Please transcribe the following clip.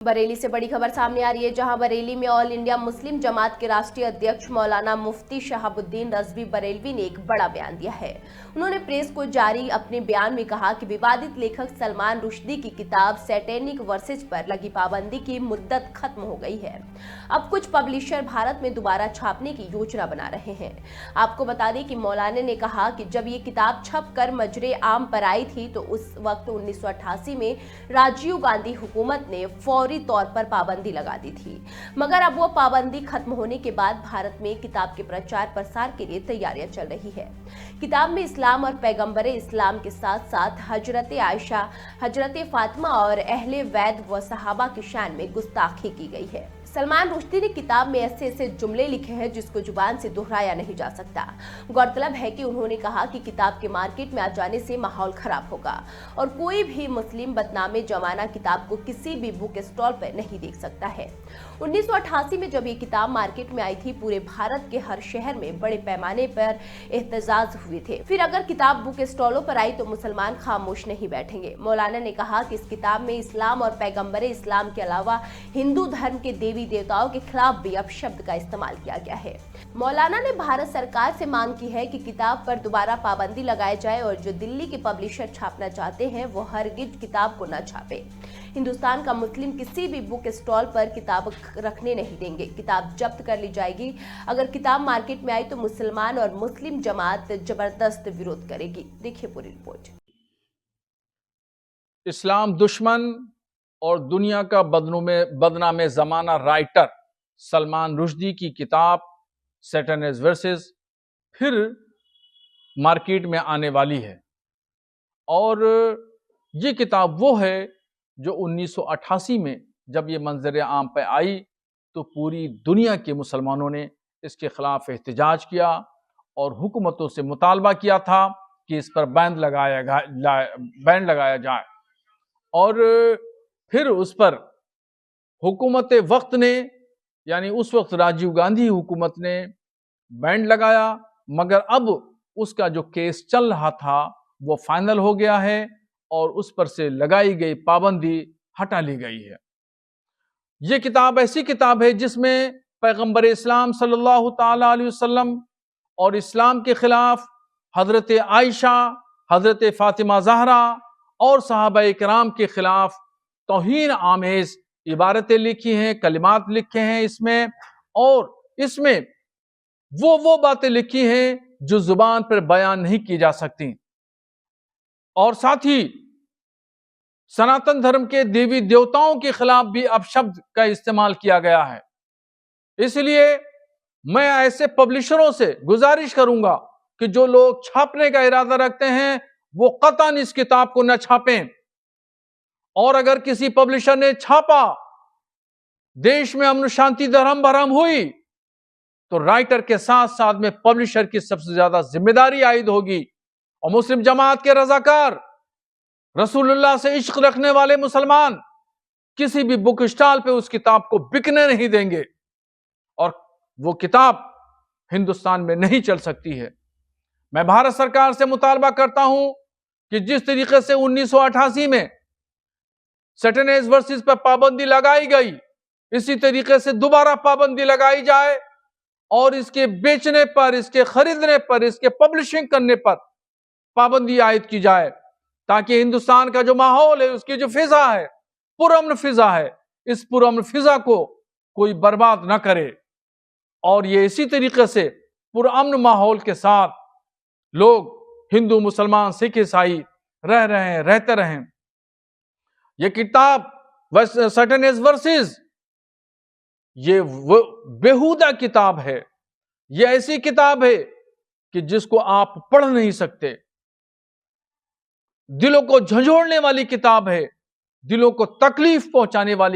बरेली से बड़ी खबर सामने आ रही है, जहां बरेली में ऑल इंडिया मुस्लिम जमात के राष्ट्रीय अध्यक्ष मौलाना मुफ्ती शहाबुद्दीन रजवी बरेलवी ने एक बड़ा बयान दिया है। उन्होंने प्रेस को जारी अपने बयान में कहा कि विवादित लेखक सलमान रुश्दी की किताब सैटेनिक वर्सेज पर लगी पाबंदी की मुद्दत खत्म हो गई है। अब कुछ पब्लिशर भारत में दोबारा छापने की योजना बना रहे हैं। आपको बता दें कि मौलाना ने कहा कि जब ये किताब छप कर मजरे आम पर आई थी तो उस वक्त 1988 में राजीव गांधी हुकूमत ने फौरी तौर पर पाबंदी लगा दी थी, मगर अब वो पाबंदी खत्म होने के बाद भारत में किताब के प्रचार प्रसार के लिए तैयारियां चल रही है। किताब में इस्लाम और पैगंबरे इस्लाम के साथ साथ हजरत आयशा, हजरत फातिमा और अहले वैद व सहाबा की शान में गुस्ताखी की गई है। सलमान रुश्दी ने किताब में ऐसे ऐसे जुमले लिखे हैं जिसको जुबान से दोहराया नहीं जा सकता। गौरतलब है कि उन्होंने कहा कि किताब के मार्केट में आ जाने से माहौल खराब होगा और कोई भी मुस्लिम बदनामे जमाना किताब को किसी भी बुक स्टॉल पर नहीं देख सकता है। 1988 में जब ये किताब मार्केट में आई थी, पूरे भारत के हर शहर में बड़े पैमाने पर एहतजाज हुए थे। फिर अगर किताब बुक स्टॉलों पर आई तो मुसलमान खामोश नहीं बैठेंगे। मौलाना ने कहा कि इस किताब में इस्लाम और पैगंबरे इस्लाम के अलावा हिंदू धर्म के देवी देवताओं के खिलाफ भी अपशब्द का इस्तेमाल किया गया है। मौलाना ने भारत सरकार से मांग की है कि किताब पर दोबारा पाबंदी लगाई जाए और जो दिल्ली के पब्लिशर छापना चाहते हैं वो हरगिज किताब को न छापे। हिंदुस्तान का मुस्लिम किसी भी बुक स्टॉल पर किताब रखने नहीं देंगे। किताब जब्त कर ली जाएगी। अगर किताब मार्केट में आई तो मुसलमान और मुस्लिम जमात जबरदस्त विरोध करेगी। देखिए पूरी रिपोर्ट। इस्लाम दुश्मन और दुनिया का बदनामे ज़माना राइटर सलमान रुश्दी की किताब सैटेनिक वर्सेज फिर मार्केट में आने वाली है। और ये किताब वो है जो 1988 में जब ये मंजर आम पे आई तो पूरी दुनिया के मुसलमानों ने इसके खिलाफ एहतजाज किया और हुकूमतों से मुतालबा किया था कि इस पर बैन लगाया जाए। और फिर उस पर हुकूमत वक्त ने, यानी उस वक्त राजीव गांधी हुकूमत ने बैन लगाया, मगर अब उसका जो केस चल रहा था वो फाइनल हो गया है और उस पर से लगाई गई पाबंदी हटा ली गई है। ये किताब ऐसी किताब है जिसमें पैगंबर इस्लाम सल्लल्लाहु ताला अलैहि वसल्लम और इस्लाम के खिलाफ हजरत आयशा, हजरत फातिमा ज़हरा और सहाबा इकराम के खिलाफ तौहीन आमेज इबारतें लिखी हैं, कलिमात लिखे हैं इसमें। और इसमें वो बातें लिखी हैं जो जुबान पर बयान नहीं की जा सकती। और साथ ही सनातन धर्म के देवी देवताओं के खिलाफ भी अपशब्द का इस्तेमाल किया गया है। इसलिए मैं ऐसे पब्लिशरों से गुजारिश करूंगा कि जो लोग छापने का इरादा रखते हैं वो कतई इस किताब को न छापें। और अगर किसी पब्लिशर ने छापा, देश में अमन शांति धर्म भरम हुई तो राइटर के साथ साथ में पब्लिशर की सबसे ज्यादा जिम्मेदारी आयद होगी। और मुस्लिम जमात के रजाकार, रसूलुल्लाह से इश्क रखने वाले मुसलमान किसी भी बुक स्टॉल पे उस किताब को बिकने नहीं देंगे और वो किताब हिंदुस्तान में नहीं चल सकती है। मैं भारत सरकार से मुतालबा करता हूं कि जिस तरीके से 1988 में सैटेनिक वर्सेज पर पाबंदी लगाई गई, इसी तरीके से दोबारा पाबंदी लगाई जाए और इसके बेचने पर, इसके खरीदने पर, इसके पब्लिशिंग करने पर पाबंदी आयद की जाए, ताकि हिंदुस्तान का जो माहौल है, उसकी जो फिजा है, पुरअमन फिजा है, इस पुरअमन फिजा को कोई बर्बाद ना करे और ये इसी तरीके से पुरअमन माहौल के साथ लोग हिंदू, मुसलमान, सिख, ईसाई रहते रहें। ये किताब सैटेनिक वर्सेज ये वो बेहुदा किताब है। ये ऐसी किताब है कि जिसको आप पढ़ नहीं सकते। दिलों को झंझोड़ने वाली किताब है, दिलों को तकलीफ पहुंचाने वाली